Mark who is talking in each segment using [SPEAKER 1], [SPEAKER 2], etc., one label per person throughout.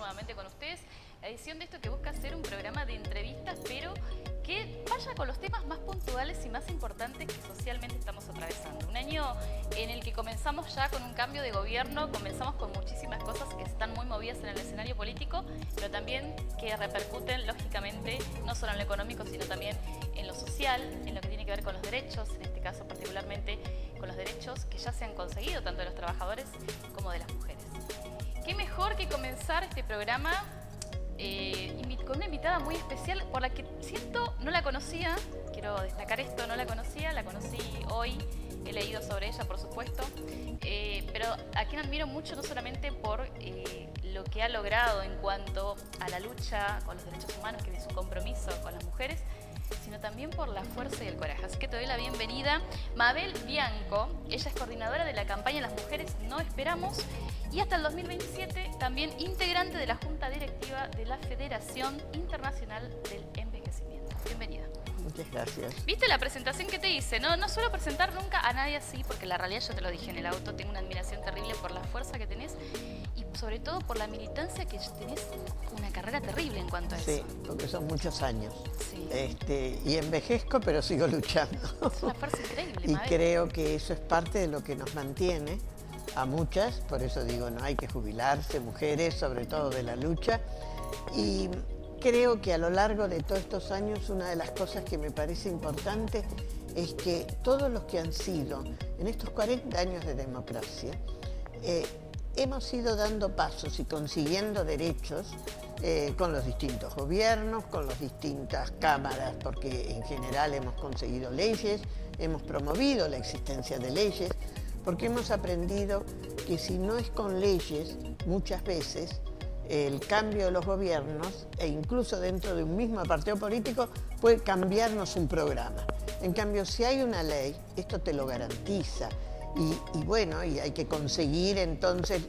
[SPEAKER 1] nuevamente con ustedes la edición de esto que busca ser un programa de entrevistas, pero que vaya con los temas más puntuales y más importantes que socialmente estamos atravesando. Un año en el que comenzamos ya con un cambio de gobierno, comenzamos con muchísimas cosas que están muy movidas en el escenario político, pero también que repercuten lógicamente no solo en lo económico, sino también en lo social, en lo que tiene que ver con los derechos, en este caso particularmente con los derechos que ya se han conseguido tanto de los trabajadores como de las mujeres. Qué mejor que comenzar este programa con una invitada muy especial por la que siento no la conocía, quiero destacar esto, no la conocía, la conocí hoy, he leído sobre ella por supuesto, pero a quien admiro mucho no solamente por lo que ha logrado en cuanto a la lucha con los derechos humanos, que es su compromiso con las mujeres, sino también por la fuerza y el coraje. Así que te doy la bienvenida, Mabel Bianco. Ella es coordinadora de la campaña Las Mujeres No Esperamos y hasta el 2027 también integrante de la Junta Directiva de la Federación Internacional del Envejecimiento. Bienvenida.
[SPEAKER 2] Muchas gracias.
[SPEAKER 1] ¿Viste la presentación que te hice? No suelo presentar nunca a nadie así, porque la realidad, yo te lo dije en el auto, tengo una admiración terrible por la fuerza que tenés y sobre todo por la militancia que tenés, una carrera terrible en cuanto a eso.
[SPEAKER 2] Sí, porque son muchos años.
[SPEAKER 1] Sí.
[SPEAKER 2] Y envejezco, pero sigo luchando.
[SPEAKER 1] Es una fuerza increíble,
[SPEAKER 2] Y
[SPEAKER 1] Mabel.
[SPEAKER 2] creo que eso es parte de lo que nos mantiene a muchas, por eso digo, no hay que jubilarse, mujeres, sobre todo de la lucha. Y creo que a lo largo de todos estos años, una de las cosas que me parece importante es que todos los que han sido, en estos 40 años de democracia, hemos ido dando pasos y consiguiendo derechos con los distintos gobiernos, con las distintas cámaras, porque en general hemos conseguido leyes, hemos promovido la existencia de leyes, porque hemos aprendido que si no es con leyes, muchas veces el cambio de los gobiernos, e incluso dentro de un mismo partido político, puede cambiarnos un programa. En cambio, si hay una ley, esto te lo garantiza. Y bueno, y hay que conseguir entonces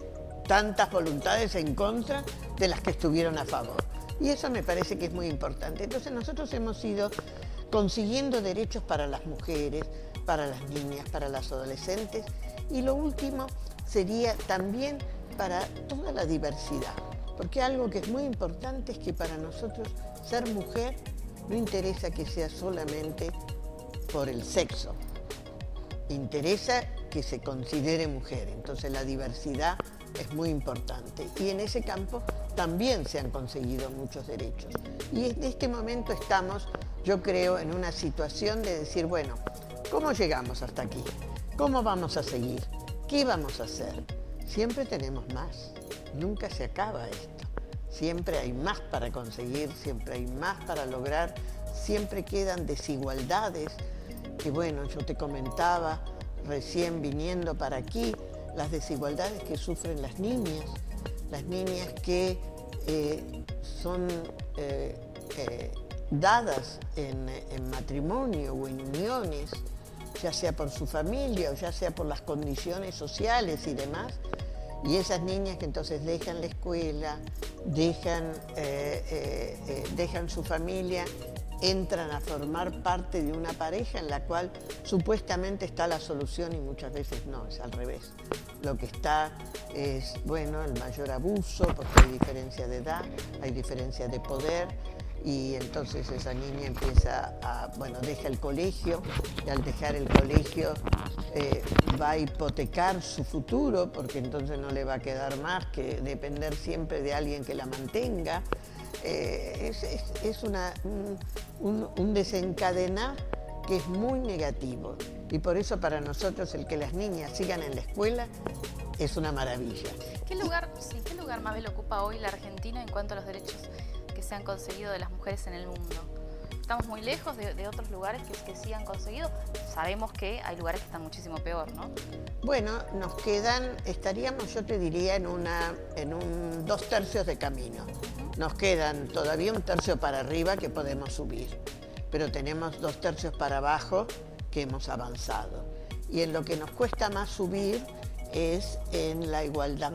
[SPEAKER 2] tantas voluntades en contra de las que estuvieron a favor. Y eso me parece que es muy importante. Entonces nosotros hemos ido consiguiendo derechos para las mujeres, para las niñas, para las adolescentes. Y lo último sería también para toda la diversidad. Porque algo que es muy importante es que para nosotros ser mujer no interesa que sea solamente por el sexo. Interesa que se considere mujer. Entonces la diversidad es muy importante. Y en ese campo también se han conseguido muchos derechos. Y en este momento estamos, yo creo, en una situación de decir, bueno, ¿cómo llegamos hasta aquí? ¿Cómo vamos a seguir? ¿Qué vamos a hacer? Siempre tenemos más. Nunca se acaba esto. Siempre hay más para conseguir, siempre hay más para lograr, siempre quedan desigualdades que, bueno, yo te comentaba recién viniendo para aquí, las desigualdades que sufren las niñas que son dadas en matrimonio o en uniones, ya sea por su familia o ya sea por las condiciones sociales y demás, y esas niñas que entonces dejan la escuela, dejan su familia, entran a formar parte de una pareja en la cual supuestamente está la solución y muchas veces no, es al revés. Lo que está es, bueno, el mayor abuso, porque hay diferencia de edad, hay diferencia de poder, y entonces esa niña empieza a, bueno, deja el colegio, y al dejar el colegio va a hipotecar su futuro, porque entonces no le va a quedar más que depender siempre de alguien que la mantenga. Es un desencadenar que es muy negativo. Y por eso para nosotros el que las niñas sigan en la escuela es una maravilla.
[SPEAKER 1] ¿Qué lugar, Mabel, ocupa hoy la Argentina en cuanto a los derechos que se han conseguido de las mujeres en el mundo? Estamos muy lejos de otros lugares que sí han conseguido. Sabemos que hay lugares que están muchísimo peor, ¿no?
[SPEAKER 2] Bueno, nos quedan, estaríamos, yo te diría, en un 2/3 de camino. Nos quedan todavía 1/3 para arriba que podemos subir, pero tenemos 2/3 para abajo que hemos avanzado. Y en lo que nos cuesta más subir es en la igualdad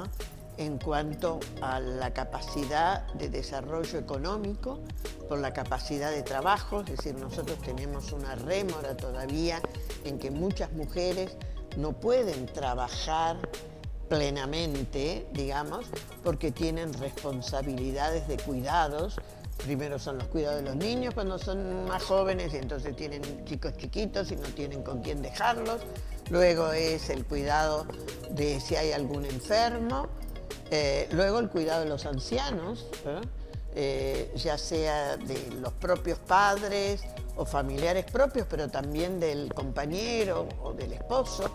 [SPEAKER 2] en cuanto a la capacidad de desarrollo económico, por la capacidad de trabajo, es decir, nosotros tenemos una rémora todavía en que muchas mujeres no pueden trabajar plenamente, digamos, porque tienen responsabilidades de cuidados. Primero son los cuidados de los niños cuando son más jóvenes y entonces tienen chicos chiquitos y no tienen con quién dejarlos. Luego es el cuidado de si hay algún enfermo. Luego el cuidado de los ancianos, ya sea de los propios padres o familiares propios, pero también del compañero o del esposo.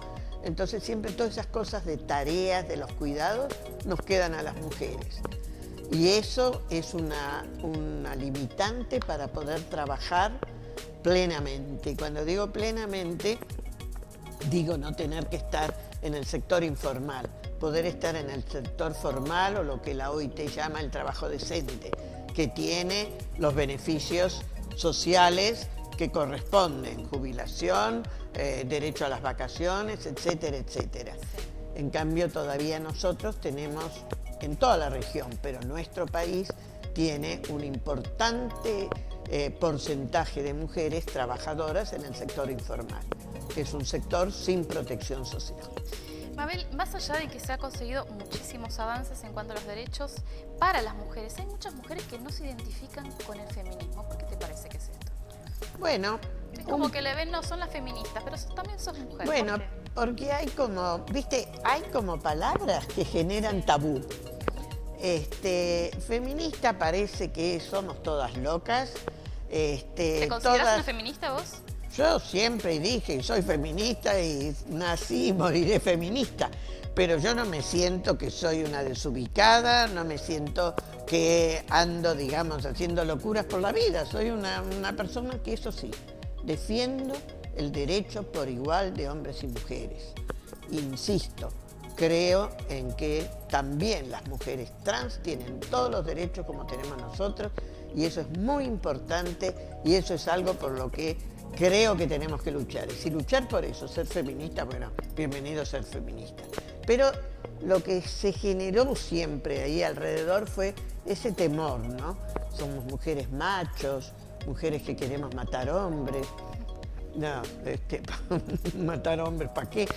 [SPEAKER 2] Entonces siempre todas esas cosas de tareas, de los cuidados, nos quedan a las mujeres. Y eso es una limitante para poder trabajar plenamente. Y cuando digo plenamente, digo no tener que estar en el sector informal, poder estar en el sector formal o lo que la OIT llama el trabajo decente, que tiene los beneficios sociales que corresponden, jubilación, derecho a las vacaciones, etcétera, etcétera. En cambio, todavía nosotros tenemos, en toda la región, pero nuestro país tiene un importante porcentaje de mujeres trabajadoras en el sector informal, que es un sector sin protección social.
[SPEAKER 1] Mabel, más allá de que se ha conseguido muchísimos avances en cuanto a los derechos para las mujeres, hay muchas mujeres que no se identifican con el feminismo. ¿Por qué te parece que es esto?
[SPEAKER 2] Bueno,
[SPEAKER 1] es como que le ven, no son las feministas, pero también son mujeres.
[SPEAKER 2] Bueno, porque hay como, viste, hay como palabras que generan tabú. Feminista parece que somos todas locas.
[SPEAKER 1] ¿Te consideras una feminista vos?
[SPEAKER 2] Yo siempre dije, soy feminista y nací y moriré feminista, pero yo no me siento que soy una desubicada, no me siento que ando, digamos, haciendo locuras por la vida. Soy una persona que, eso sí, defiendo el derecho por igual de hombres y mujeres. Insisto, creo en que también las mujeres trans tienen todos los derechos como tenemos nosotros, y eso es muy importante y eso es algo por lo que creo que tenemos que luchar. Y si luchar por eso, ser feminista, bueno, bienvenido a ser feminista. Pero lo que se generó siempre ahí alrededor fue ese temor, ¿no? Somos mujeres machos, mujeres que queremos matar hombres. No, matar hombres, ¿para qué?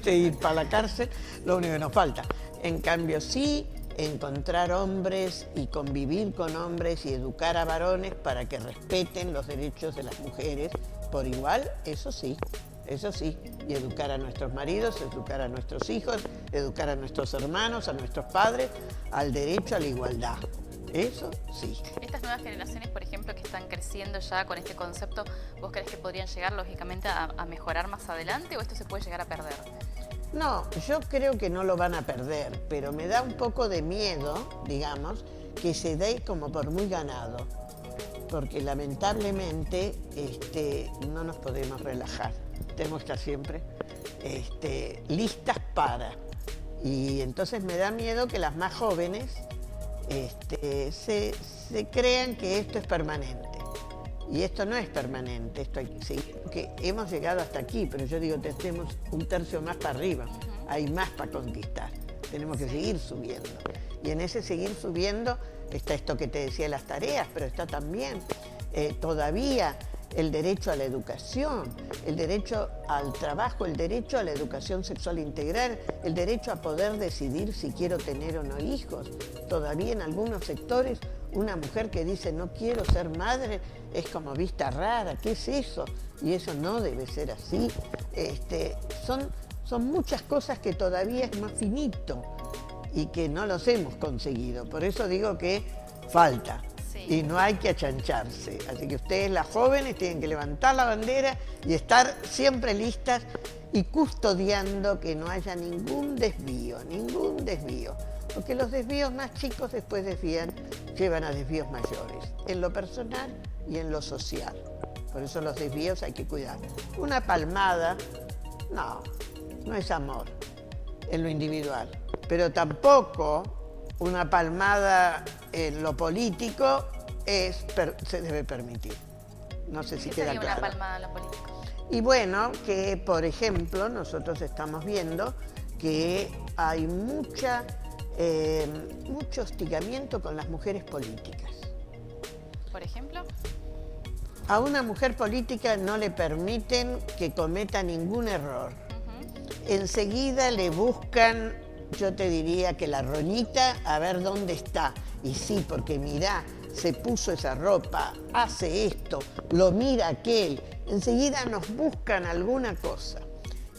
[SPEAKER 2] Ir para la cárcel, lo único que nos falta. En cambio, sí, encontrar hombres y convivir con hombres y educar a varones para que respeten los derechos de las mujeres por igual, eso sí, y educar a nuestros maridos, educar a nuestros hijos, educar a nuestros hermanos, a nuestros padres, al derecho a la igualdad. Eso sí.
[SPEAKER 1] Estas nuevas generaciones, por ejemplo, que están creciendo ya con este concepto, ¿vos crees que podrían llegar lógicamente a mejorar más adelante o esto se puede llegar a perder?
[SPEAKER 2] No, yo creo que no lo van a perder, pero me da un poco de miedo, digamos, que se dé como por muy ganado, porque lamentablemente no nos podemos relajar, tenemos que estar siempre listas para. Y entonces me da miedo que las más jóvenes se crean que esto es permanente. Y esto no es permanente, esto hay que seguir, porque hemos llegado hasta aquí, pero yo digo, tenemos un tercio más para arriba, hay más para conquistar, tenemos que seguir subiendo. Y en ese seguir subiendo está esto que te decía, las tareas, pero está también todavía el derecho a la educación, el derecho al trabajo, el derecho a la educación sexual integral, el derecho a poder decidir si quiero tener o no hijos. Todavía en algunos sectores una mujer que dice no quiero ser madre es como vista rara, ¿qué es eso? Y eso no debe ser así. Son muchas cosas que todavía es más finito y que no los hemos conseguido. Por eso digo que falta. Sí. Y no hay que achancharse. Así que ustedes, las jóvenes, tienen que levantar la bandera y estar siempre listas y custodiando que no haya ningún desvío. Porque los desvíos más chicos después llevan a desvíos mayores, en lo personal y en lo social. Por eso los desvíos hay que cuidar. Una palmada, no es amor en lo individual, pero tampoco una palmada en lo político se debe permitir. No sé si queda claro. ¿Qué sería una
[SPEAKER 1] palmada en lo político?
[SPEAKER 2] Y bueno, que por ejemplo nosotros estamos viendo que hay mucho hostigamiento con las mujeres políticas.
[SPEAKER 1] ¿Por ejemplo?
[SPEAKER 2] A una mujer política no le permiten que cometa ningún error. Enseguida le buscan yo te diría que la roñita, a ver dónde está. Y sí, porque mirá, se puso esa ropa, hace esto, lo mira aquel. Enseguida nos buscan alguna cosa.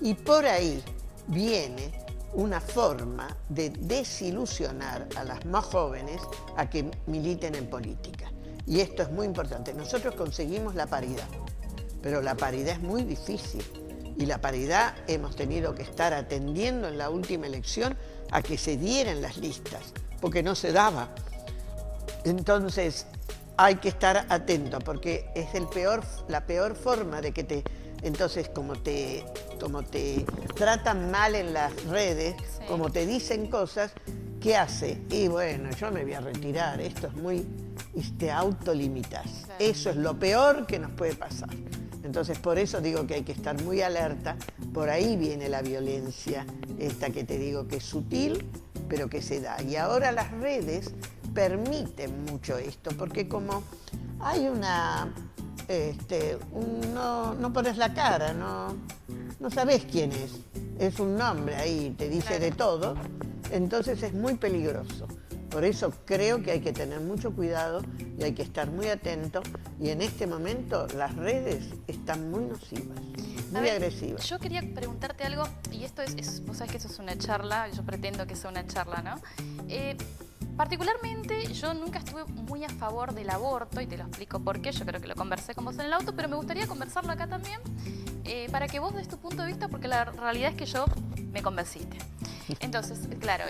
[SPEAKER 2] Y por ahí viene una forma de desilusionar a las más jóvenes a que militen en política. Y esto es muy importante. Nosotros conseguimos la paridad, pero la paridad es muy difícil. Y la paridad hemos tenido que estar atendiendo en la última elección a que se dieran las listas, porque no se daba. Entonces hay que estar atento, porque es la peor forma de que te... Entonces, como te tratan mal en las redes, sí, como te dicen cosas, ¿qué hace? Y bueno, yo me voy a retirar, esto es muy... Y te autolimitas. Claro. Eso es lo peor que nos puede pasar. Entonces, por eso digo que hay que estar muy alerta. Por ahí viene la violencia, esta que te digo que es sutil, pero que se da. Y ahora las redes permiten mucho esto, porque como hay una... no pones la cara, no sabes quién es un nombre ahí, te dice de todo, entonces es muy peligroso. Por eso creo que hay que tener mucho cuidado y hay que estar muy atento, y en este momento las redes están muy nocivas, muy agresivas.
[SPEAKER 1] Yo quería preguntarte algo, y esto vos sabés que eso es una charla, yo pretendo que sea una charla, ¿no? Particularmente, yo nunca estuve muy a favor del aborto, y te lo explico por qué. Yo creo que lo conversé con vos en el auto, pero me gustaría conversarlo acá también, para que vos des tu punto de vista, porque la realidad es que yo me convenciste. Entonces, claro,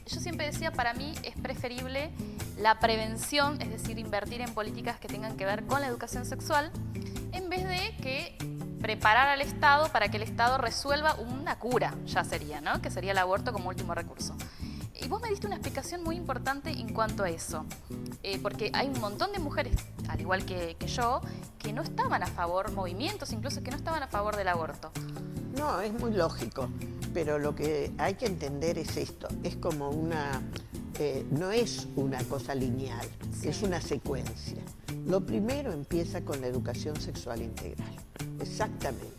[SPEAKER 1] yo siempre decía, para mí es preferible la prevención, es decir, invertir en políticas que tengan que ver con la educación sexual, en vez de que preparar al Estado para que el Estado resuelva una cura, ya sería, ¿no? Que sería el aborto como último recurso. Y vos me diste una explicación muy importante en cuanto a eso, porque hay un montón de mujeres, al igual que yo, que no estaban a favor, movimientos incluso que no estaban a favor del aborto.
[SPEAKER 2] No, es muy lógico, pero lo que hay que entender es esto, es como no es una cosa lineal, sí, es una secuencia. Lo primero empieza con la educación sexual integral, exactamente.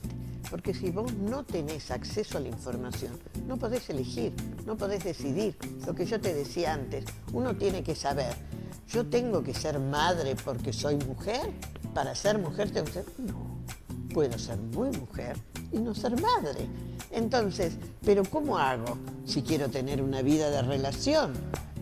[SPEAKER 2] Porque si vos no tenés acceso a la información, no podés elegir, no podés decidir. Lo que yo te decía antes, uno tiene que saber, ¿yo tengo que ser madre porque soy mujer? ¿Para ser mujer tengo que ser? No, puedo ser muy mujer y no ser madre. Entonces, ¿pero cómo hago si quiero tener una vida de relación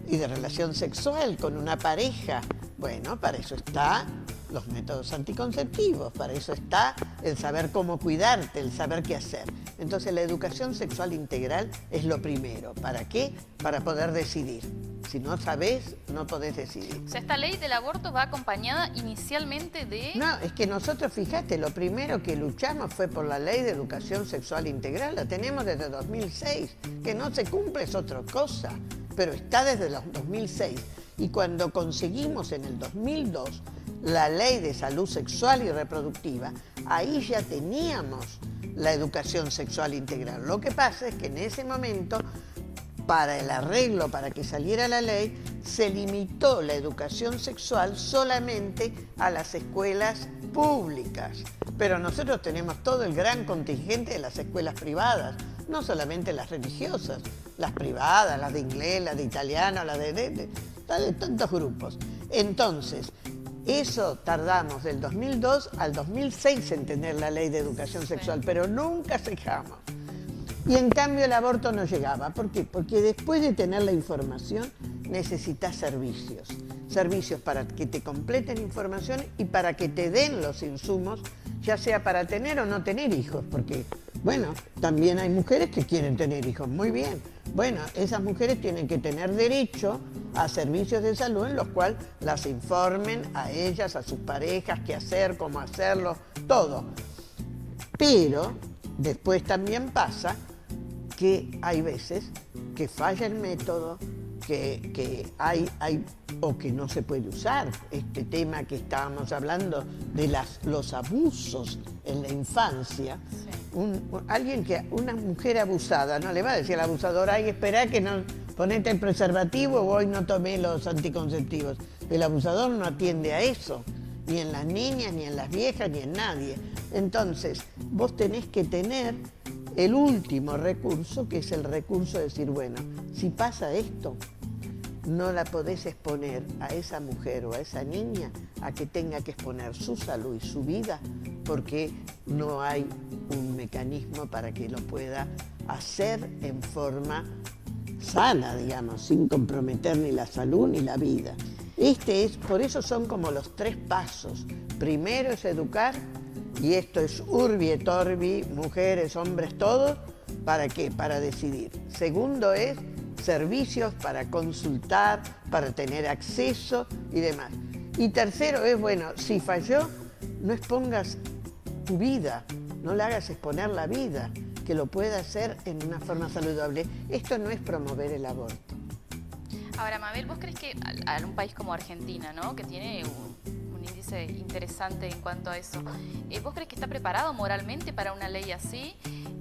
[SPEAKER 2] y de relación sexual con una pareja? Bueno, para eso está los métodos anticonceptivos, para eso está el saber cómo cuidarte, el saber qué hacer. Entonces la educación sexual integral es lo primero. ¿Para qué? Para poder decidir. Si no sabés, no podés decidir.
[SPEAKER 1] O sea, esta ley del aborto va acompañada inicialmente de...
[SPEAKER 2] No, es que nosotros, fíjate, lo primero que luchamos fue por la ley de educación sexual integral. La tenemos desde 2006. Que no se cumple es otra cosa, pero está desde los 2006. Y cuando conseguimos en el 2002 la ley de salud sexual y reproductiva, ahí ya teníamos la educación sexual integral. Lo que pasa es que en ese momento, para el arreglo, para que saliera la ley, se limitó la educación sexual solamente a las escuelas públicas. Pero nosotros tenemos todo el gran contingente de las escuelas privadas, no solamente las religiosas, las privadas, las de inglés, las de italiano, las de tantos grupos. Entonces, eso tardamos del 2002 al 2006 en tener la ley de educación sexual, pero nunca cejamos. Y en cambio el aborto no llegaba. ¿Por qué? Porque después de tener la información necesitas servicios. Servicios para que te completen información y para que te den los insumos, ya sea para tener o no tener hijos. Porque, bueno, también hay mujeres que quieren tener hijos. Muy bien. Bueno, esas mujeres tienen que tener derecho a servicios de salud en los cuales las informen a ellas, a sus parejas, qué hacer, cómo hacerlo, todo. Pero después también pasa que hay veces que falla el método, que hay o que no se puede usar. Este tema que estábamos hablando de los abusos en la infancia. Sí. Una mujer abusada no le va a decir al abusador, ay, espera que no ponete el preservativo o hoy no tomé los anticonceptivos. El abusador no atiende a eso, ni en las niñas, ni en las viejas, ni en nadie. Entonces, vos tenés que tener el último recurso, que es el recurso de decir, bueno, si pasa esto, no la podés exponer a esa mujer o a esa niña a que tenga que exponer su salud y su vida porque no hay un mecanismo para que lo pueda hacer en forma sana, digamos, sin comprometer ni la salud ni la vida. Por eso son como los 3 pasos. Primero es educar, y esto es urbi et orbi, mujeres, hombres, todos. ¿Para qué? Para decidir. Segundo es servicios para consultar, para tener acceso y demás. Y tercero es, bueno, si falló, no expongas tu vida, no le hagas exponer la vida, que lo pueda hacer en una forma saludable. Esto no es promover el aborto.
[SPEAKER 1] Ahora, Mabel, ¿vos crees que a un país como Argentina, ¿no?, que tiene un índice interesante en cuanto a eso, ¿vos crees que está preparado moralmente para una ley así?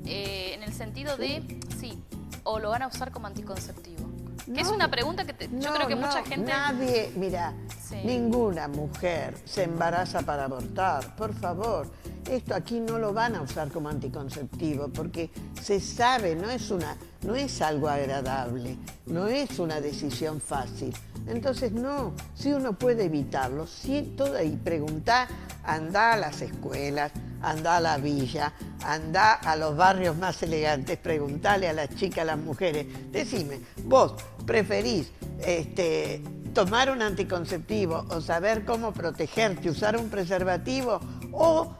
[SPEAKER 1] En el sentido de, sí, o lo van a usar como anticonceptivo. Que es una pregunta que yo creo que mucha gente...
[SPEAKER 2] Nadie, mira,
[SPEAKER 1] sí,
[SPEAKER 2] ninguna mujer se embaraza para abortar, por favor. Esto aquí no lo van a usar como anticonceptivo porque se sabe, no es algo agradable, no es una decisión fácil. Entonces no, si uno puede evitarlo, y preguntá, andá a las escuelas, andá a la villa, andá a los barrios más elegantes, preguntale a las chicas, a las mujeres, decime, ¿vos preferís tomar un anticonceptivo o saber cómo protegerte, usar un preservativo, o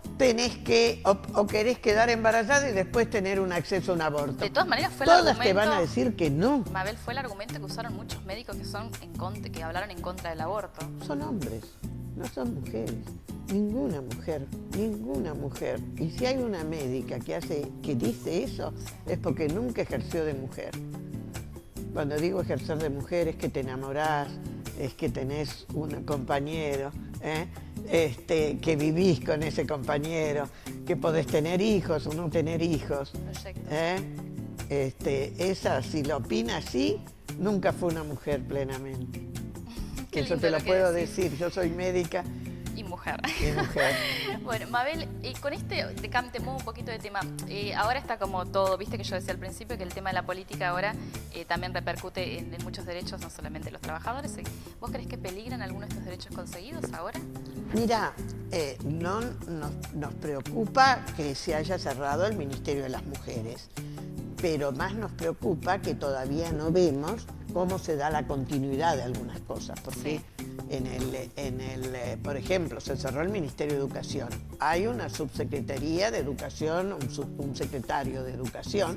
[SPEAKER 2] querés quedar embarazada y después tener un acceso a un aborto?
[SPEAKER 1] De todas maneras fue el
[SPEAKER 2] Todas
[SPEAKER 1] argumento...
[SPEAKER 2] te van a decir que no.
[SPEAKER 1] Mabel, fue el argumento que usaron muchos médicos que hablaron en contra del aborto.
[SPEAKER 2] Son hombres, no son mujeres. Ninguna mujer. Y si hay una médica que dice eso, es porque nunca ejerció de mujer. Cuando digo ejercer de mujer es que te enamorás, es que tenés un compañero, que vivís con ese compañero, que podés tener hijos o no tener hijos.
[SPEAKER 1] Perfecto.
[SPEAKER 2] Esa, si lo opina así, nunca fue una mujer plenamente.
[SPEAKER 1] Qué
[SPEAKER 2] Eso
[SPEAKER 1] lindo
[SPEAKER 2] te lo
[SPEAKER 1] que
[SPEAKER 2] puedo
[SPEAKER 1] decís.
[SPEAKER 2] decir, yo soy médica.
[SPEAKER 1] Y mujer.
[SPEAKER 2] Y mujer.
[SPEAKER 1] Bueno, Mabel, con cambiemos un poquito de tema. Ahora está como todo, viste que yo decía al principio que el tema de la política ahora también repercute en muchos derechos, no solamente los trabajadores. ¿Vos crees que peligran algunos de estos derechos conseguidos ahora?
[SPEAKER 2] Mira, no nos preocupa que se haya cerrado el Ministerio de las Mujeres, pero más nos preocupa que todavía no vemos cómo se da la continuidad de algunas cosas, porque sí, por ejemplo, se cerró el Ministerio de Educación, hay una subsecretaría de Educación, un secretario de Educación,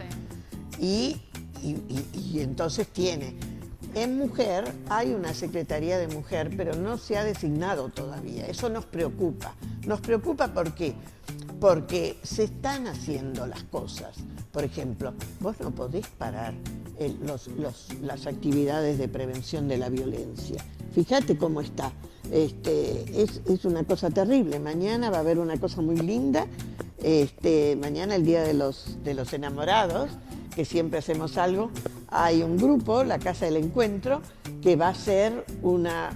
[SPEAKER 2] sí, y entonces en mujer hay una secretaría de mujer, pero no se ha designado todavía. Eso nos preocupa. Nos preocupa ¿por qué? Porque se están haciendo las cosas. Por ejemplo, vos no podés parar las actividades de prevención de la violencia. Fíjate cómo está. Es una cosa terrible. Mañana va a haber una cosa muy linda. Mañana, el Día de los Enamorados, que siempre hacemos algo, hay un grupo, la Casa del Encuentro, que va a hacer una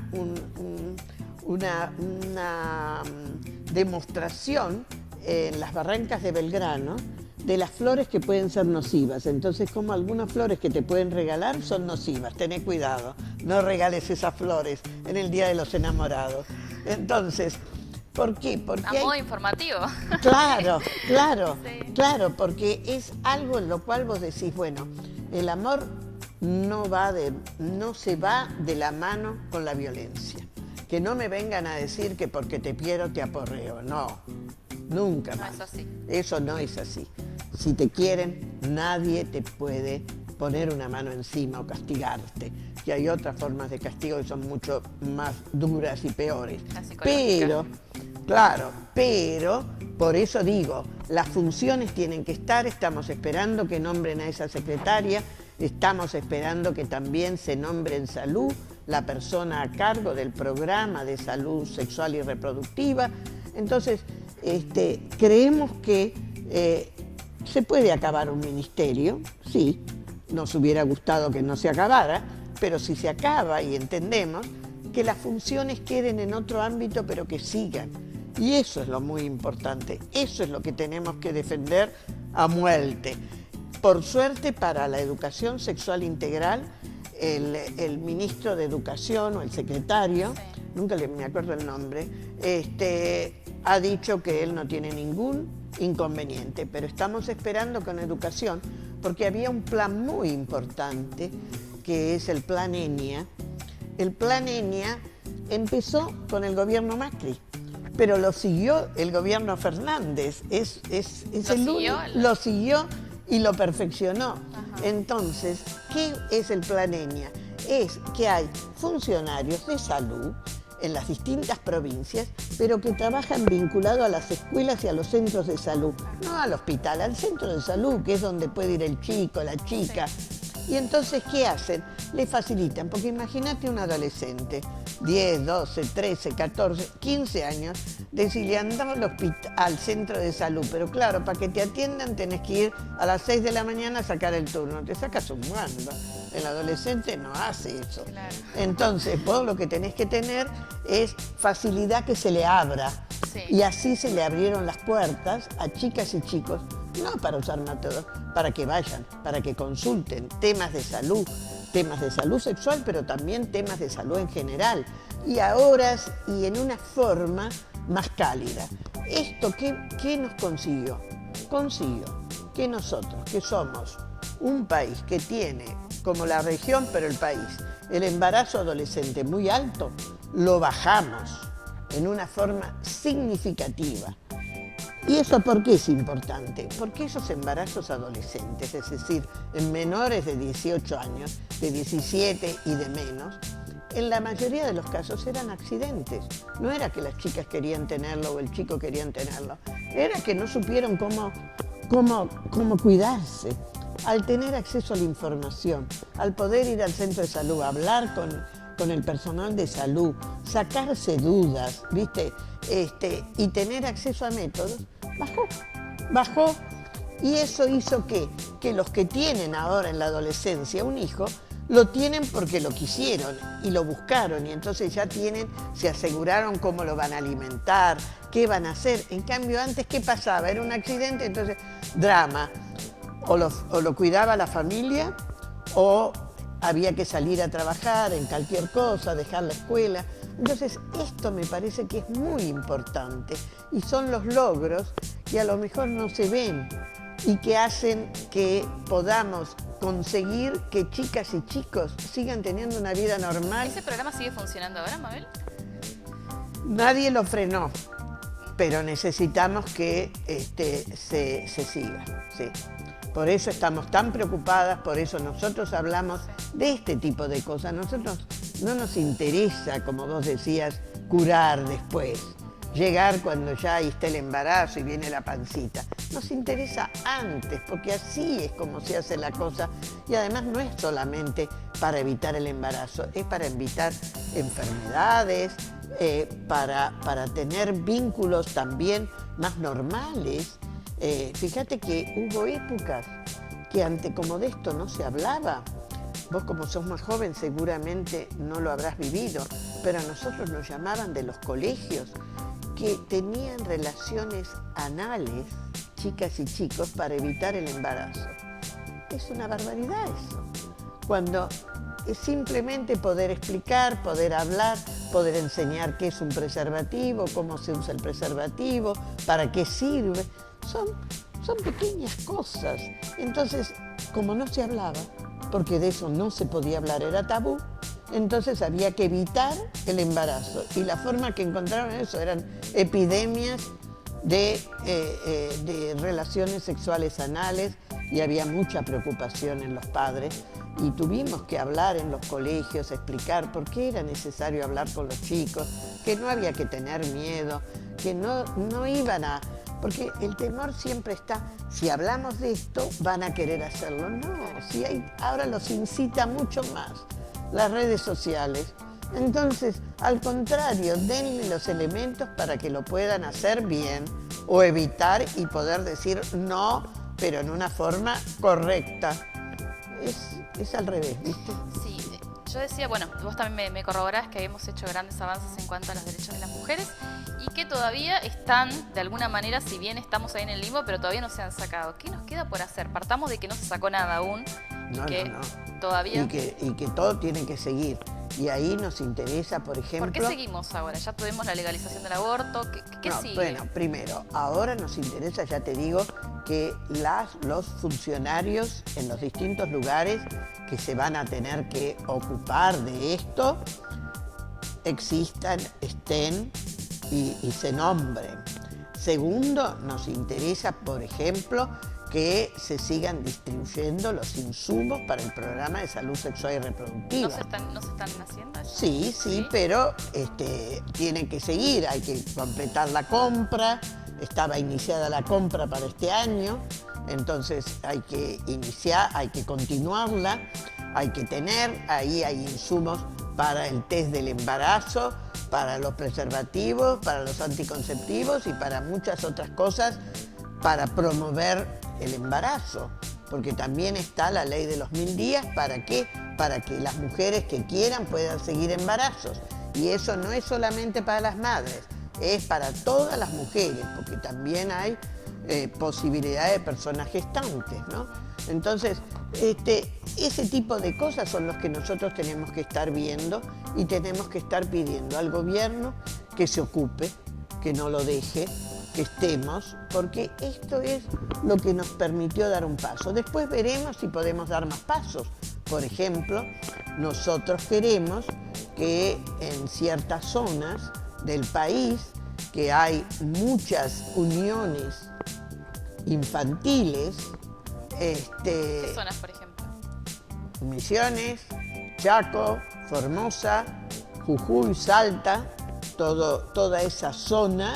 [SPEAKER 2] demostración en las barrancas de Belgrano de las flores que pueden ser nocivas. Entonces, como algunas flores que te pueden regalar son nocivas, tené cuidado, no regales esas flores en el Día de los Enamorados. Entonces, ¿por qué? Porque
[SPEAKER 1] a modo informativo.
[SPEAKER 2] Claro,
[SPEAKER 1] Sí,
[SPEAKER 2] claro, porque es algo en lo cual vos decís, bueno, el amor no se va de la mano con la violencia. Que no me vengan a decir que porque te quiero te aporreo, no, nunca más.
[SPEAKER 1] No es así.
[SPEAKER 2] Eso no es así. Si te quieren, nadie te puede poner una mano encima o castigarte. Y hay otras formas de castigo que son mucho más duras y peores. Pero, claro, por eso digo, las funciones tienen que estar, estamos esperando que nombren a esa secretaria, estamos esperando que también se nombre en salud la persona a cargo del programa de salud sexual y reproductiva. Entonces, creemos que se puede acabar un ministerio, sí, nos hubiera gustado que no se acabara, pero si se acaba y entendemos que las funciones queden en otro ámbito, pero que sigan. Y eso es lo muy importante, eso es lo que tenemos que defender a muerte. Por suerte, para la educación sexual integral, el ministro de Educación o el secretario, nunca me acuerdo el nombre, ha dicho que él no tiene ningún inconveniente, pero estamos esperando con educación, porque había un plan muy importante, que es el Plan ENIA. El Plan ENIA empezó con el gobierno Macri, pero lo siguió el gobierno Fernández. Lo siguió y lo perfeccionó.
[SPEAKER 1] Ajá.
[SPEAKER 2] Entonces, ¿qué es el Plan ENIA? Es que hay funcionarios de salud en las distintas provincias, pero que trabajan vinculado a las escuelas y a los centros de salud, no al hospital, al centro de salud, que es donde puede ir el chico, la chica. Y entonces, ¿qué hacen? Le facilitan, porque imagínate un adolescente, 10, 12, 13, 14, 15 años, decirle anda al centro de salud, pero claro, para que te atiendan tenés que ir a las 6 de la mañana a sacar el turno, te sacas un mando. El adolescente no hace eso.
[SPEAKER 1] Claro.
[SPEAKER 2] Entonces, vos lo que tenés que tener es facilidad que se le abra.
[SPEAKER 1] Sí.
[SPEAKER 2] Y así se le abrieron las puertas a chicas y chicos, no para usar métodos, para que vayan, para que consulten temas de salud sexual, pero también temas de salud en general, y a horas y en una forma más cálida. ¿Esto qué nos consiguió? Consiguió que nosotros, que somos un país que tiene, como la región, pero el país, el embarazo adolescente muy alto, lo bajamos en una forma significativa. ¿Y eso por qué es importante? Porque esos embarazos adolescentes, es decir, en menores de 18 años, de 17 y de menos, en la mayoría de los casos eran accidentes. No era que las chicas querían tenerlo o el chico querían tenerlo, era que no supieron cómo cuidarse. Al tener acceso a la información, al poder ir al centro de salud, hablar con el personal de salud, sacarse dudas, ¿viste? Y tener acceso a métodos, bajó. Y eso hizo que los que tienen ahora en la adolescencia un hijo, lo tienen porque lo quisieron y lo buscaron, y entonces ya se aseguraron cómo lo van a alimentar, qué van a hacer. En cambio, antes, ¿qué pasaba? Era un accidente, entonces, drama. O lo cuidaba la familia, o había que salir a trabajar en cualquier cosa, dejar la escuela. Entonces, esto me parece que es muy importante y son los logros que a lo mejor no se ven y que hacen que podamos conseguir que chicas y chicos sigan teniendo una vida normal.
[SPEAKER 1] ¿Ese programa sigue funcionando ahora, Mabel?
[SPEAKER 2] Nadie lo frenó, pero necesitamos que se siga, sí. Por eso estamos tan preocupadas, por eso nosotros hablamos de este tipo de cosas. Nosotros no nos interesa, como vos decías, curar después, llegar cuando ya está el embarazo y viene la pancita. Nos interesa antes, porque así es como se hace la cosa. Y además no es solamente para evitar el embarazo, es para evitar enfermedades, para tener vínculos también más normales. Fíjate que hubo épocas que como de esto no se hablaba. Vos, como sos más joven, seguramente no lo habrás vivido, pero a nosotros nos llamaban de los colegios que tenían relaciones anales, chicas y chicos, para evitar el embarazo. Es una barbaridad eso. Cuando es simplemente poder explicar, poder hablar, poder enseñar qué es un preservativo, cómo se usa el preservativo, para qué sirve. Son pequeñas cosas. Entonces, como no se hablaba, porque de eso no se podía hablar, era tabú, entonces había que evitar el embarazo. Y la forma que encontraron eso eran epidemias de relaciones sexuales anales, y había mucha preocupación en los padres. Y tuvimos que hablar en los colegios, explicar por qué era necesario hablar con los chicos, que no había que tener miedo, que no iban a... Porque el temor siempre está, si hablamos de esto, van a querer hacerlo. No, ahora los incita mucho más las redes sociales. Entonces, al contrario, denle los elementos para que lo puedan hacer bien o evitar y poder decir no, pero en una forma correcta. Es al revés, ¿viste?
[SPEAKER 1] Sí, yo decía, bueno, vos también me corroborás que hemos hecho grandes avances en cuanto a los derechos de las mujeres y que todavía están, de alguna manera, si bien estamos ahí en el limbo, pero todavía no se han sacado. ¿Qué nos queda por hacer? Partamos de que no se sacó nada aún.
[SPEAKER 2] No,
[SPEAKER 1] que
[SPEAKER 2] no, no.
[SPEAKER 1] Todavía...
[SPEAKER 2] Y que todo tiene que seguir. Y ahí nos interesa, por ejemplo...
[SPEAKER 1] ¿Por qué seguimos ahora? Ya tuvimos la legalización del aborto. ¿Qué
[SPEAKER 2] no,
[SPEAKER 1] sigue?
[SPEAKER 2] Bueno, primero, ahora nos interesa, ya te digo, que los funcionarios en los distintos lugares que se van a tener que ocupar de esto existan, estén y se nombren. Segundo, nos interesa, por ejemplo, que se sigan distribuyendo los insumos para el programa de salud sexual y reproductiva.
[SPEAKER 1] ¿No se están haciendo?
[SPEAKER 2] Sí, pero tienen que seguir, hay que completar la compra, estaba iniciada la compra para este año, entonces hay que iniciar, hay que continuarla, hay que tener, ahí hay insumos para el test del embarazo, para los preservativos, para los anticonceptivos y para muchas otras cosas para promover el embarazo, porque también está la ley de los 1000 días, ¿para qué? Para que las mujeres que quieran puedan seguir embarazos. Y eso no es solamente para las madres, es para todas las mujeres, porque también hay posibilidad de personas gestantes, ¿no? Entonces, ese tipo de cosas son los que nosotros tenemos que estar viendo y tenemos que estar pidiendo al gobierno que se ocupe, que no lo deje, que estemos, porque esto es lo que nos permitió dar un paso. Después veremos si podemos dar más pasos. Por ejemplo, nosotros queremos que en ciertas zonas del país, que hay muchas uniones infantiles,
[SPEAKER 1] ¿Qué zonas, por ejemplo?
[SPEAKER 2] Misiones, Chaco, Formosa, Jujuy, Salta, toda esa zona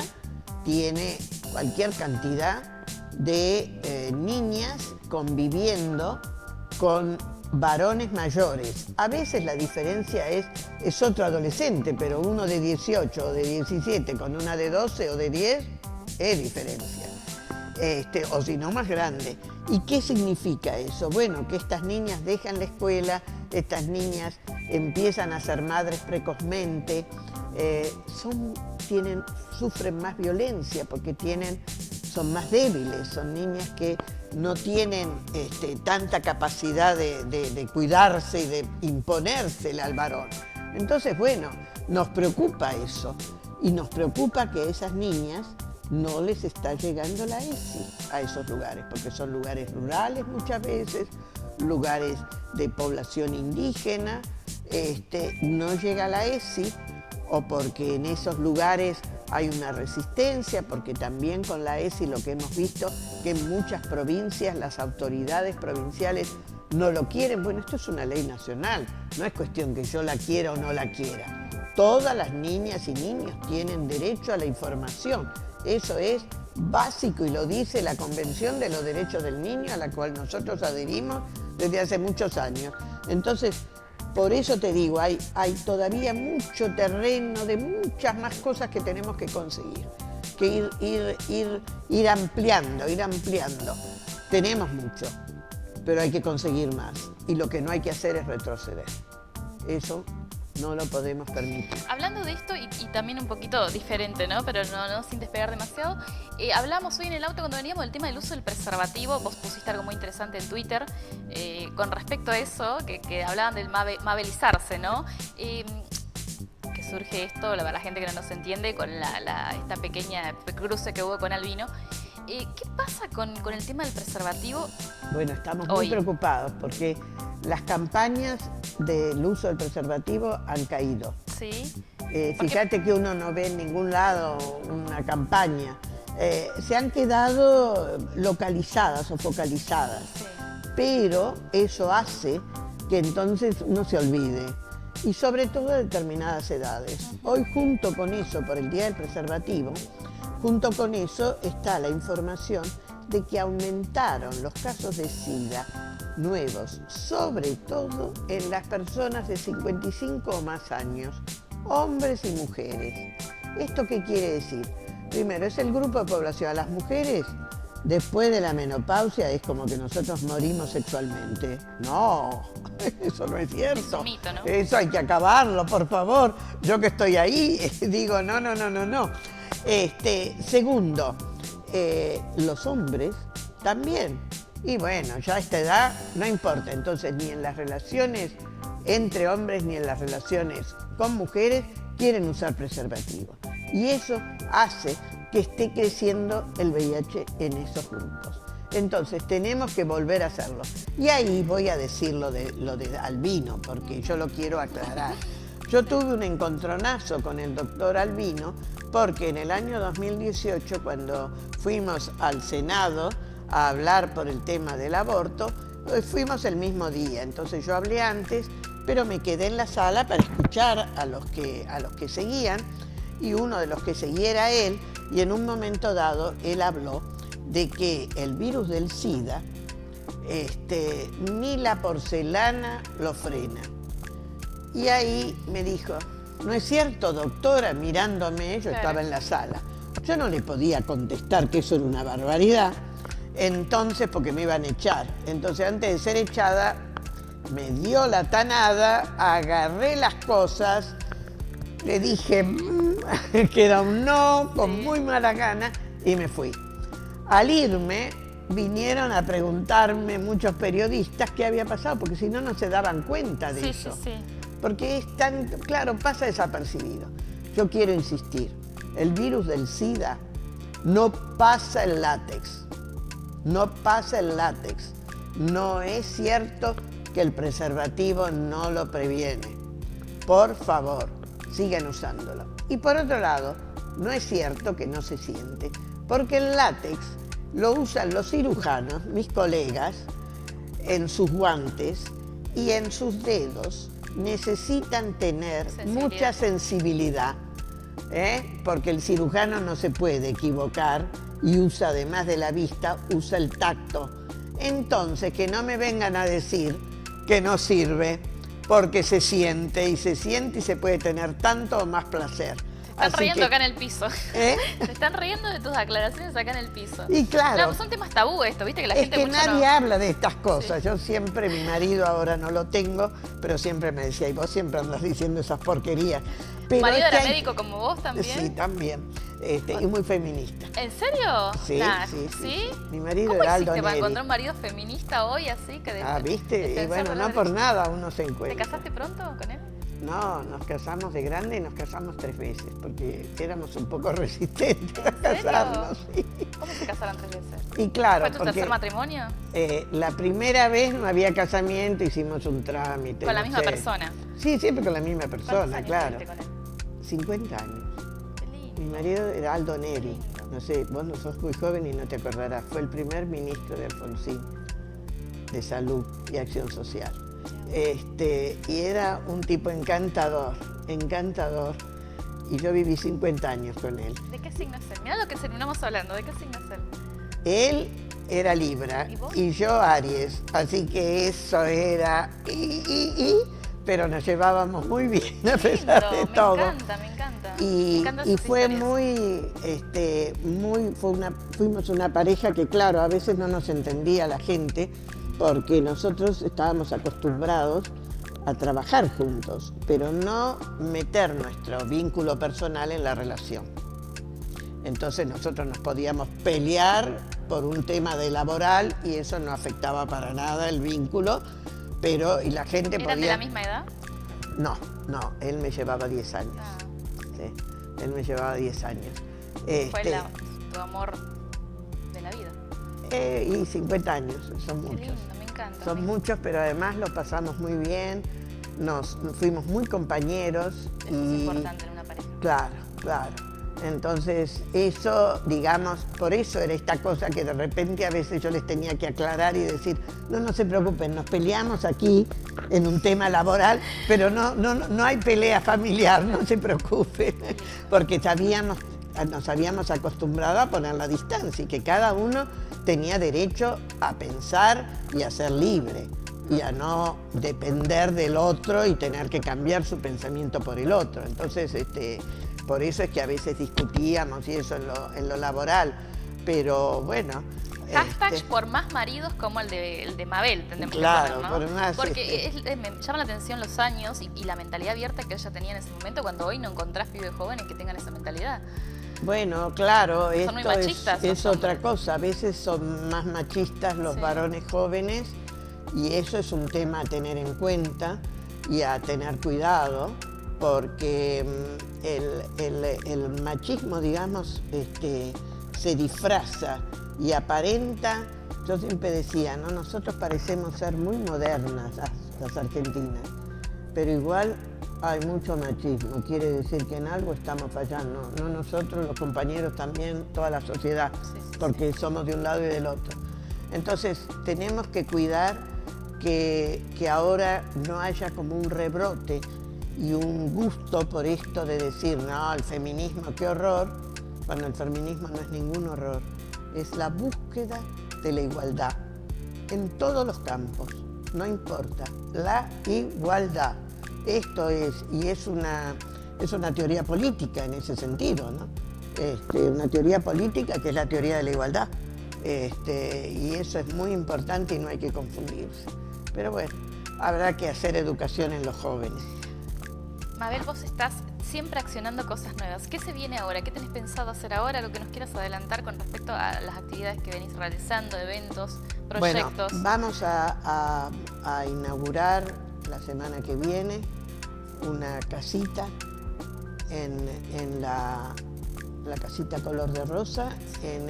[SPEAKER 2] tiene cualquier cantidad de niñas conviviendo con varones mayores. A veces la diferencia es otro adolescente, pero uno de 18 o de 17 con una de 12 o de 10 es diferencia. O si no, más grande. ¿Y qué significa eso? Bueno, que estas niñas dejan la escuela, estas niñas empiezan a ser madres precozmente, sufren más violencia porque son más débiles, son niñas que no tienen tanta capacidad de cuidarse y de imponérsela al varón. Entonces, bueno, nos preocupa eso y nos preocupa que esas niñas no les está llegando la ESI a esos lugares, porque son lugares rurales muchas veces, lugares de población indígena, no llega la ESI, o porque en esos lugares hay una resistencia, porque también con la ESI lo que hemos visto, que en muchas provincias las autoridades provinciales no lo quieren. Bueno, esto es una ley nacional, no es cuestión que yo la quiera o no la quiera. Todas las niñas y niños tienen derecho a la información. Eso es básico y lo dice la Convención de los Derechos del Niño, a la cual nosotros adherimos desde hace muchos años. Entonces, por eso te digo, hay todavía mucho terreno de muchas más cosas que tenemos que conseguir, que ir ampliando. Tenemos mucho, pero hay que conseguir más. Y lo que no hay que hacer es retroceder. Eso no lo podemos permitir.
[SPEAKER 1] Hablando de esto, y también un poquito diferente, ¿no? Pero no sin despegar demasiado, hablamos hoy en el auto cuando veníamos del tema del uso del preservativo. Vos pusiste algo muy interesante en Twitter con respecto a eso, que hablaban del mabelizarse, ¿no? Que surge esto, para la gente que no nos entiende, con esta pequeña cruce que hubo con Albino. ¿Qué pasa con el tema del preservativo?
[SPEAKER 2] Bueno, estamos muy preocupados porque las campañas del uso del preservativo han caído.
[SPEAKER 1] Sí.
[SPEAKER 2] Fíjate que uno no ve en ningún lado una campaña. Se han quedado localizadas o focalizadas. Sí. Pero eso hace que entonces uno se olvide. Y sobre todo a determinadas edades. Hoy, junto con eso, por el Día del Preservativo, junto con eso está la información de que aumentaron los casos de SIDA nuevos, sobre todo en las personas de 55 o más años, hombres y mujeres. ¿Esto qué quiere decir? Primero, es el grupo de población. A las mujeres, después de la menopausia, es como que nosotros morimos sexualmente. No, Eso no es cierto.
[SPEAKER 1] Es un mito, ¿no?
[SPEAKER 2] Eso hay que acabarlo, por favor. Yo que estoy ahí, digo, no. Segundo, los hombres también. Y bueno, ya a esta edad no importa. Entonces, ni en las relaciones entre hombres ni en las relaciones con mujeres quieren usar preservativo. Y eso hace que esté creciendo el VIH en esos grupos. Entonces tenemos que volver a hacerlo. Y ahí voy a decir lo de Albino, porque yo lo quiero aclarar. Yo tuve un encontronazo con el doctor Albino, porque en el año 2018, cuando fuimos al Senado a hablar por el tema del aborto, fuimos el mismo día. Entonces yo hablé antes, pero me quedé en la sala para escuchar a los que seguían, y uno de los que seguía era él, y en un momento dado él habló de que el virus del SIDA, ni la porcelana lo frena. Y ahí me dijo, ¿no es cierto, doctora? Mirándome, yo estaba en la sala. Yo no le podía contestar que eso era una barbaridad, entonces, porque me iban a echar. Entonces, antes de ser echada, me dio la tanada, agarré las cosas, le dije que era un no, con muy mala gana, y me fui. Al irme, vinieron a preguntarme muchos periodistas qué había pasado, porque si no, no se daban cuenta de eso.
[SPEAKER 1] Sí.
[SPEAKER 2] Porque es tan, claro, pasa desapercibido. Yo quiero insistir, el virus del SIDA no pasa el látex. No pasa el látex. No es cierto que el preservativo no lo previene. Por favor, sigan usándolo. Y por otro lado, no es cierto que no se siente, porque el látex lo usan los cirujanos, mis colegas, en sus guantes y en sus dedos. Necesitan tener mucha sensibilidad, porque el cirujano no se puede equivocar y usa, además de la vista, usa el tacto. Entonces, que no me vengan a decir que no sirve, porque se siente y se puede tener tanto o más placer.
[SPEAKER 1] Se están riendo acá en el piso. Se están riendo de tus aclaraciones acá en el piso.
[SPEAKER 2] Y claro,
[SPEAKER 1] son temas tabú esto, viste que la gente
[SPEAKER 2] que
[SPEAKER 1] mucho
[SPEAKER 2] nadie
[SPEAKER 1] no...
[SPEAKER 2] habla de estas cosas.
[SPEAKER 1] Sí.
[SPEAKER 2] Yo siempre, mi marido ahora no lo tengo, pero siempre me decía, y vos siempre andas diciendo esas porquerías.
[SPEAKER 1] ¿Tu marido era médico como vos también?
[SPEAKER 2] Sí, también. Y muy feminista.
[SPEAKER 1] ¿En serio?
[SPEAKER 2] Sí,
[SPEAKER 1] Nah,
[SPEAKER 2] sí. Mi marido
[SPEAKER 1] ¿Cómo
[SPEAKER 2] era Aldo
[SPEAKER 1] hiciste para
[SPEAKER 2] Neri.
[SPEAKER 1] encontrar un marido feminista hoy así?
[SPEAKER 2] ¿Viste? Y bueno, no por nada uno se
[SPEAKER 1] ¿Te
[SPEAKER 2] encuentra.
[SPEAKER 1] casaste pronto con él?
[SPEAKER 2] No, nos casamos de grande y nos casamos 3 veces, porque éramos un poco resistentes a casarnos. Sí.
[SPEAKER 1] ¿Cómo se casaron 3 veces?
[SPEAKER 2] Y claro,
[SPEAKER 1] ¿Fue tu tercer matrimonio?
[SPEAKER 2] La primera vez no había casamiento, hicimos un trámite.
[SPEAKER 1] ¿Con la misma persona?
[SPEAKER 2] Sí, siempre con la misma
[SPEAKER 1] ¿Cuántos
[SPEAKER 2] persona,
[SPEAKER 1] años
[SPEAKER 2] claro.
[SPEAKER 1] estuviste con él?
[SPEAKER 2] 50 años.
[SPEAKER 1] Qué lindo.
[SPEAKER 2] Mi marido era Aldo Neri. No sé, vos no sos muy joven y no te acordarás. Fue el primer ministro de Alfonsín, de Salud y Acción Social. Y era un tipo encantador. Y yo viví 50 años con él.
[SPEAKER 1] ¿De qué signo es él? Mirá lo que terminamos hablando, ¿de qué signo es él?
[SPEAKER 2] Él era Libra
[SPEAKER 1] ¿Y vos?
[SPEAKER 2] y yo Aries, así que eso era pero nos llevábamos muy bien a pesar de todo.
[SPEAKER 1] Me encanta, me encanta.
[SPEAKER 2] Y fue fuimos una pareja que, claro, a veces no nos entendía la gente, porque nosotros estábamos acostumbrados a trabajar juntos, pero no meter nuestro vínculo personal en la relación. Entonces nosotros nos podíamos pelear por un tema de laboral y eso no afectaba para nada el vínculo, y la gente podía...
[SPEAKER 1] ¿Eran de la misma edad?
[SPEAKER 2] No, él me llevaba 10 años.
[SPEAKER 1] Ah.
[SPEAKER 2] Sí, él me llevaba 10 años.
[SPEAKER 1] Fue tu amor de la vida.
[SPEAKER 2] Y 50 años, son
[SPEAKER 1] Qué
[SPEAKER 2] muchos.
[SPEAKER 1] lindo, me encanta.
[SPEAKER 2] Son muchos, pero además lo pasamos muy bien, nos fuimos muy compañeros.
[SPEAKER 1] Eso es importante en una pareja.
[SPEAKER 2] Claro. Entonces, eso, digamos, por eso era esta cosa que de repente a veces yo les tenía que aclarar y decir, no se preocupen, nos peleamos aquí en un tema laboral, pero no hay pelea familiar, no se preocupen, porque nos habíamos acostumbrado a poner la distancia y que cada uno tenía derecho a pensar y a ser libre y a no depender del otro y tener que cambiar su pensamiento por el otro. Entonces, por eso es que a veces discutíamos y eso en lo laboral, pero bueno,
[SPEAKER 1] Hashtags por más maridos como el de Mabel, tendremos
[SPEAKER 2] claro,
[SPEAKER 1] que poner, ¿no?
[SPEAKER 2] por más,
[SPEAKER 1] porque me llama la atención los años y la mentalidad abierta que ella tenía en ese momento, cuando hoy no encontrás pibes jóvenes que tengan esa mentalidad.
[SPEAKER 2] Bueno, claro,
[SPEAKER 1] Son muy machistas,
[SPEAKER 2] es otra cosa. A veces son más machistas los varones jóvenes y eso es un tema a tener en cuenta y a tener cuidado, porque el machismo, digamos, se disfraza y aparenta. Yo siempre decía, ¿no? Nosotros parecemos ser muy modernas las argentinas, pero igual hay mucho machismo, quiere decir que en algo estamos fallando, no nosotros, los compañeros también, toda la sociedad, porque somos de un lado y del otro. Entonces tenemos que cuidar que ahora no haya como un rebrote y un gusto por esto de decir, no, el feminismo, qué horror, cuando el feminismo no es ningún horror, es la búsqueda de la igualdad en todos los campos, no importa, la igualdad. Esto es, y es una teoría política en ese sentido, ¿no? Una teoría política que es la teoría de la igualdad. Y eso es muy importante y no hay que confundirse. Pero bueno, habrá que hacer educación en los jóvenes.
[SPEAKER 1] Mabel, vos estás siempre accionando cosas nuevas. ¿Qué se viene ahora? ¿Qué tenés pensado hacer ahora? Lo que nos quieras adelantar con respecto a las actividades que venís realizando, eventos, proyectos.
[SPEAKER 2] Bueno, vamos a inaugurar la semana que viene una casita en la casita color de rosa, en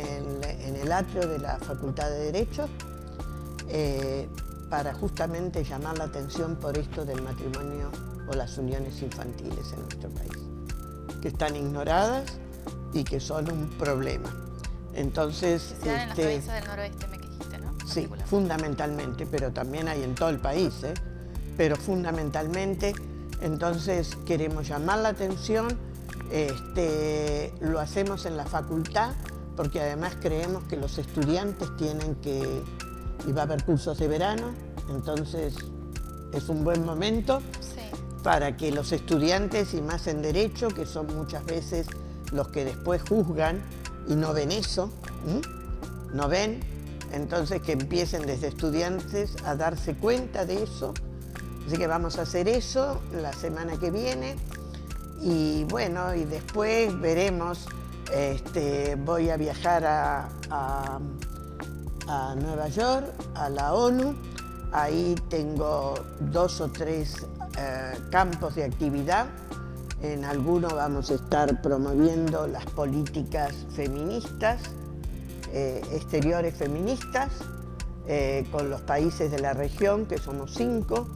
[SPEAKER 2] el atrio de la Facultad de Derecho, para justamente llamar la atención por esto del matrimonio o las uniones infantiles en nuestro país, que están ignoradas y que son un problema. Entonces,
[SPEAKER 1] se dan en las provincias del noroeste, me dijiste, ¿no?
[SPEAKER 2] Sí, fundamentalmente, pero también hay en todo el país, pero fundamentalmente, entonces queremos llamar la atención, lo hacemos en la facultad, porque además creemos que los estudiantes tienen que, y va a haber cursos de verano, entonces es un buen momento para que los estudiantes, y más en Derecho, que son muchas veces los que después juzgan y no ven eso, no ven, entonces que empiecen desde estudiantes a darse cuenta de eso. Así que vamos a hacer eso la semana que viene y bueno, y después veremos, voy a viajar a Nueva York, a la ONU, ahí tengo 2 o 3 campos de actividad. En alguno vamos a estar promoviendo las políticas feministas, exteriores feministas, con los países de la región, que somos 5.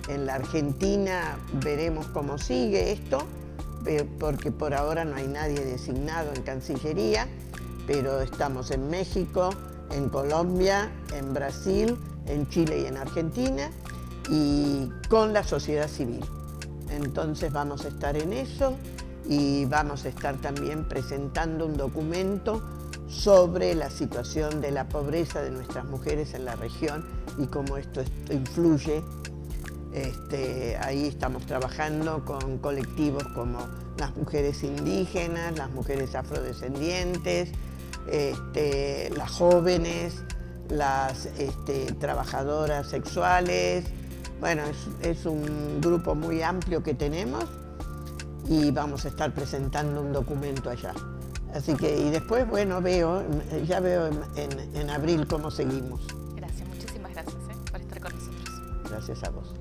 [SPEAKER 2] En la Argentina veremos cómo sigue esto, porque por ahora no hay nadie designado en Cancillería, pero estamos en México, en Colombia, en Brasil, en Chile y en Argentina, y con la sociedad civil. Entonces vamos a estar en eso y vamos a estar también presentando un documento sobre la situación de la pobreza de nuestras mujeres en la región y cómo esto influye. Ahí estamos trabajando con colectivos como las mujeres indígenas, las mujeres afrodescendientes, las jóvenes, las trabajadoras sexuales. Bueno, es un grupo muy amplio que tenemos y vamos a estar presentando un documento allá. Así que, y después, bueno, ya veo en abril cómo seguimos.
[SPEAKER 1] Gracias, muchísimas gracias por estar con nosotros.
[SPEAKER 2] Gracias a vos.